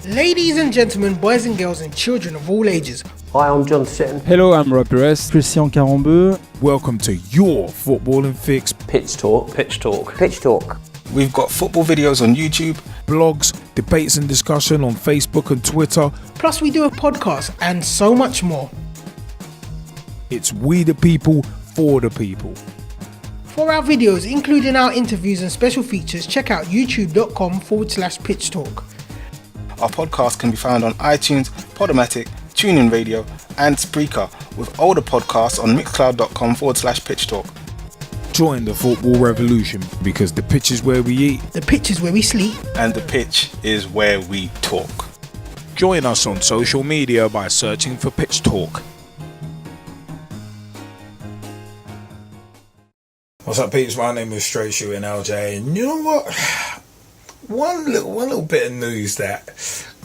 Ladies and gentlemen, boys and girls and children of all ages. Hi, I'm John Sitton. Hello, I'm Rob Perez. Christian Carambeu. Welcome to your footballing fix. Pitch Talk. Pitch Talk. Pitch Talk. We've got football videos on YouTube, blogs, debates and discussion on Facebook and Twitter. Plus we do a podcast and so much more. It's we the people, for the people. For our videos, including our interviews and special features, check out youtube.com/Pitch Talk. Our podcast can be found on iTunes, Podomatic, TuneIn Radio, and Spreaker, with older podcasts on mixcloud.com/Pitch Talk. Join the football revolution, because the pitch is where we eat, The pitch is where we sleep. And the pitch is where we talk. Join us on social media by searching for Pitch Talk. What's up, peeps? My name is Straight Shootin LJA, and you know what? One little bit of news that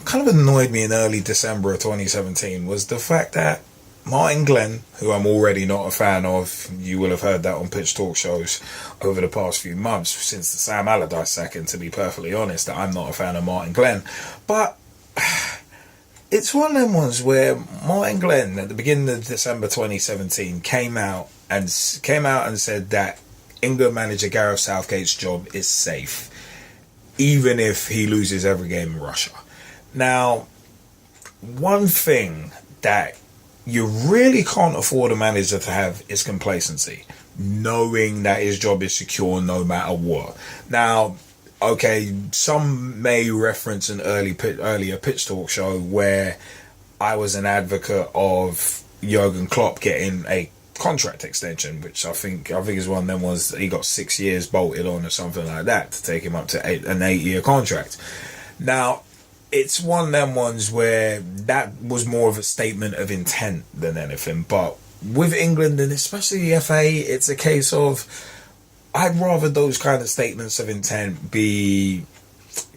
kind of annoyed me in early December of 2017 was the fact that Martin Glenn, who I'm already not a fan of, you will have heard that on Pitch Talk shows over the past few months, since the Sam Allardyce sacking, to be perfectly honest, that I'm not a fan of Martin Glenn. But it's one of them ones where Martin Glenn, at the beginning of December 2017, came out and said that England manager Gareth Southgate's job is safe, even if he loses every game in Russia. Now, one thing that you really can't afford a manager to have is complacency, knowing that his job is secure no matter what. Now, okay, some may reference an earlier Pitch Talk show where I was an advocate of Jurgen Klopp getting a contract extension, which I think is one of them ones. He got 6 years bolted on or something like that to take him up to an 8-year contract. Now, it's one of them ones where that was more of a statement of intent than anything. But with England, and especially the FA, it's a case of I'd rather those kind of statements of intent be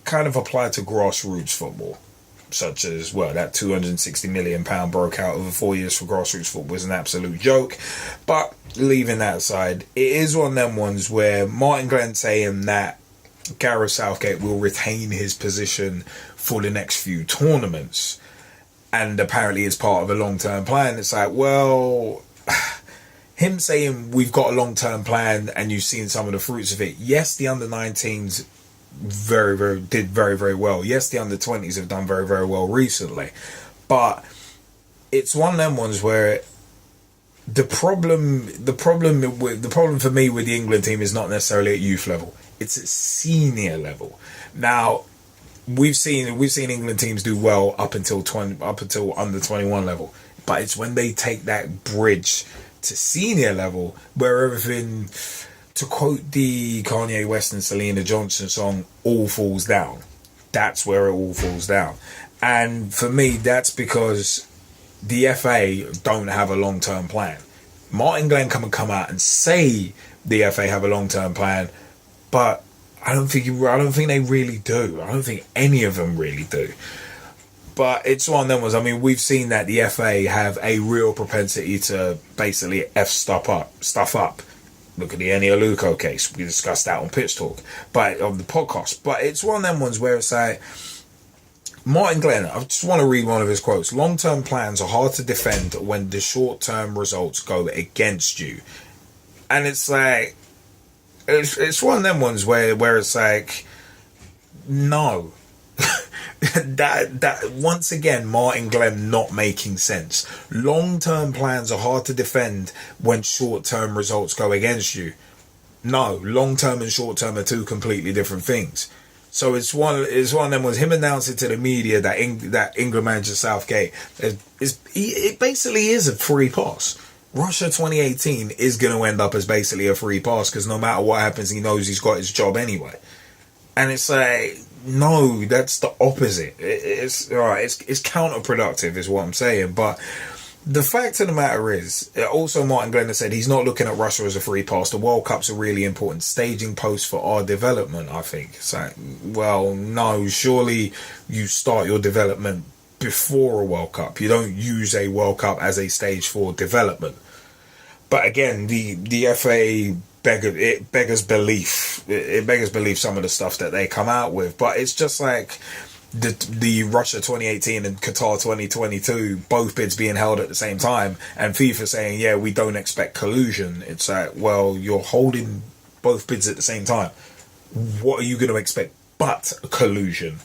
kind of applied to grassroots football, such as, well, that £260 million broke out over 4 years for grassroots football was an absolute joke. But leaving that aside, it is one of them ones where Martin Glenn saying that Gareth Southgate will retain his position for the next few tournaments, and apparently it's part of a long-term plan. It's like, well, him saying we've got a long-term plan and you've seen some of the fruits of it. Yes, the under-19s did very, very well. Yes, the under-20s have done very, very well recently. But it's one of them ones where the problem for me with the England team is not necessarily at youth level. It's at senior level. Now, we've seen England teams do well up until under 21 level, but it's when they take that bridge to senior level where everything, to quote the Kanye West and Selena Johnson song, all falls down. That's where it all falls down. And for me, that's because the FA don't have a long-term plan. Martin Glenn come out and say the FA have a long-term plan, but I don't think they really do. I don't think any of them really do. But it's one of them ones. I mean, we've seen that the FA have a real propensity to basically stuff up. Look at the Eni Aluko case. We discussed that on Pitch Talk, on the podcast. But it's one of them ones where it's like, Martin Glenn, I just want to read one of his quotes. Long-term plans are hard to defend when the short-term results go against you. And it's like, it's one of them ones where it's like, no. that once again, Martin Glenn not making sense. Long-term plans are hard to defend when short-term results go against you. No, long-term and short-term are two completely different things. So it's one of them was him announcing to the media that England manager Southgate it basically is a free pass. Russia 2018 is going to end up as basically a free pass, because no matter what happens, he knows he's got his job anyway. And it's like, no, that's the opposite. It's counterproductive is what I'm saying. But the fact of the matter is, also Martin Glenn said he's not looking at Russia as a free pass. The World Cup's a really important staging post for our development, I think. It's like, well, no, surely you start your development before a World Cup. You don't use a World Cup as a stage for development. But again, the FA beggars belief. It beggars belief some of the stuff that they come out with. But it's just like, the Russia 2018 and Qatar 2022, both bids being held at the same time, and FIFA saying, yeah, we don't expect collusion. It's like, well, you're holding both bids at the same time. What are you going to expect but collusion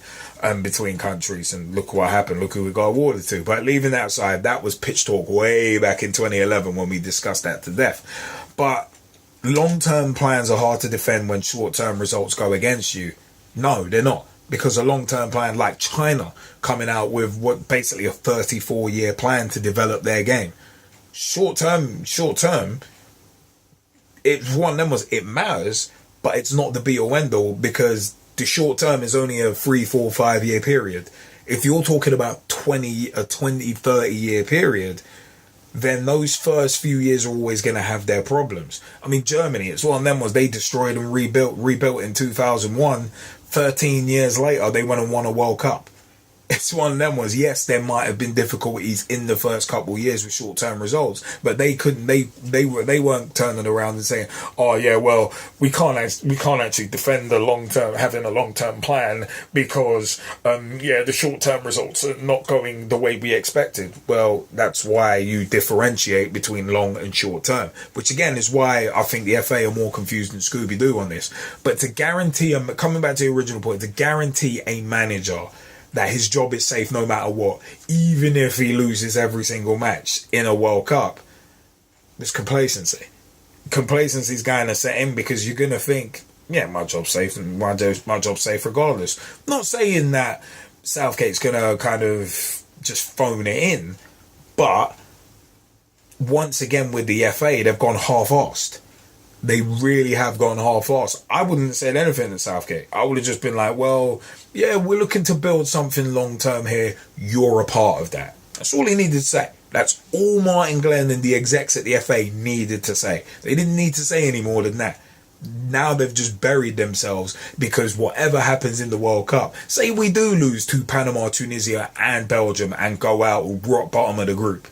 between countries? And look what happened. Look who we got awarded to. But leaving that aside, that was pitch talk way back in 2011 when we discussed that to death. But long-term plans are hard to defend when short-term results go against you. No, they're not. Because a long-term plan like China coming out with what basically a 34-year plan to develop their game. Short-term, it's one of them was it matters, but it's not the be-all end-all because the short-term is only a 3, 4, 5 year period. If you're talking about a 20, 30 year period, then those first few years are always going to have their problems. I mean, Germany, it's one of them was they destroyed and rebuilt in 2001. 13 years later, they went and won a World Cup. It's one of them was, yes, there might have been difficulties in the first couple of years with short-term results, but they weren't turning around and saying, oh yeah, well, we can't actually defend having a long-term plan because the short-term results are not going the way we expected. Well, that's why you differentiate between long and short-term, which again is why I think the FA are more confused than Scooby-Doo on this. But to guarantee, coming back to the original point, to guarantee a manager that his job is safe no matter what, even if he loses every single match in a World Cup, there's complacency. Complacency is going to set in because you're going to think, yeah, my job's safe and my job's safe regardless. Not saying that Southgate's going to kind of just phone it in, but once again with the FA, they've gone half-assed. They really have gone half-assed. I wouldn't have said anything to Southgate. I would have just been like, well, yeah, we're looking to build something long-term here. You're a part of that. That's all he needed to say. That's all Martin Glenn and the execs at the FA needed to say. They didn't need to say any more than that. Now they've just buried themselves because whatever happens in the World Cup, say we do lose to Panama, Tunisia and Belgium and go out rock bottom of the group,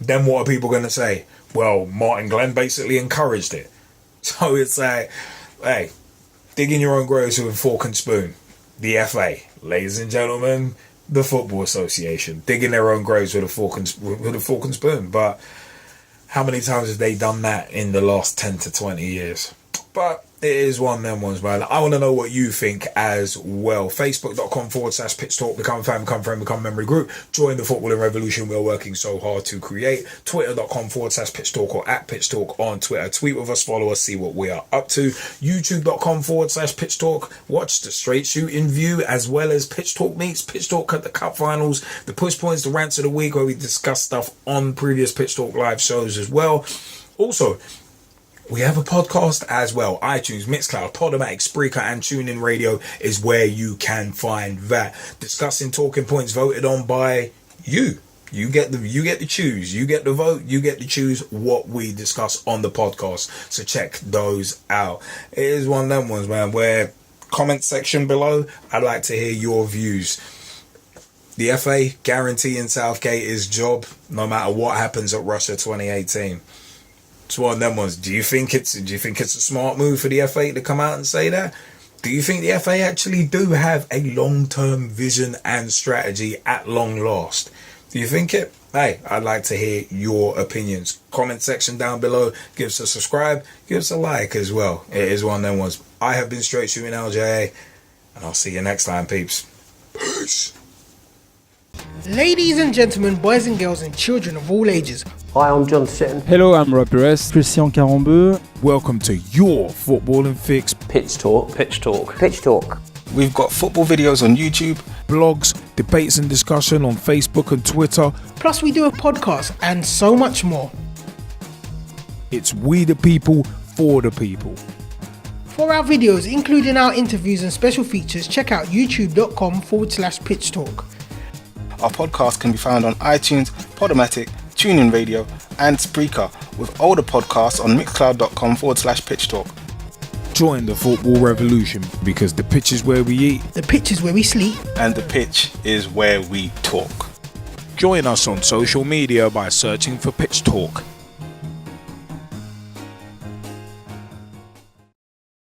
then what are people going to say? Well, Martin Glenn basically encouraged it. So it's like, hey, dig in your own graves with a fork and spoon. The FA, ladies and gentlemen, the Football Association, dig in their own graves with a fork and spoon. But how many times have they done that in the last 10 to 20 years? But it is one of them ones, man. I want to know what you think as well. Facebook.com/Pitch Talk. Become a fan, become a friend, become a memory group. Join the footballing revolution we're working so hard to create. Twitter.com/Pitch Talk or @Pitch Talk on Twitter. Tweet with us, follow us, see what we are up to. YouTube.com/Pitch Talk. Watch the Straight Shootin View as well as Pitch Talk meets, Pitch Talk at the Cup finals, the push points, the rants of the week where we discuss stuff on previous Pitch Talk live shows as well. Also, we have a podcast as well. iTunes, Mixcloud, Podomatic, Spreaker, and TuneIn Radio is where you can find that. Discussing talking points voted on by you. You get to choose. You get the vote. You get to choose what we discuss on the podcast. So check those out. It is one of them ones, man, where comment section below, I'd like to hear your views. The FA guaranteeing Southgate his job no matter what happens at Russia 2018. It's one of them ones. Do you think it's a smart move for the FA to come out and say that? Do you think the FA actually do have a long-term vision and strategy at long last? Do you think it? Hey, I'd like to hear your opinions. Comment section down below. Give us a subscribe. Give us a like as well. It is one of them ones. I have been Straight Shootin LJA, and I'll see you next time, peeps. Peace. Ladies and gentlemen, boys and girls, and children of all ages. Hi, I'm John Sitton. Hello, I'm Rob Perez. Christian Carambeu. Welcome to your footballing fix. Pitch Talk. Pitch Talk. Pitch Talk. We've got football videos on YouTube, Blogs, debates and discussion on Facebook and Twitter. Plus we do a podcast and so much more. It's we the people, for the people. For our videos, including our interviews and special features, check out youtube.com/Pitch Talk. Our podcast can be found on iTunes, Podomatic, TuneIn Radio, and Spreaker, with older podcasts on mixcloud.com/Pitch Talk. Join the football revolution because the pitch is where we eat. The pitch is where we sleep. And the pitch is where we talk. Join us on social media by searching for Pitch Talk.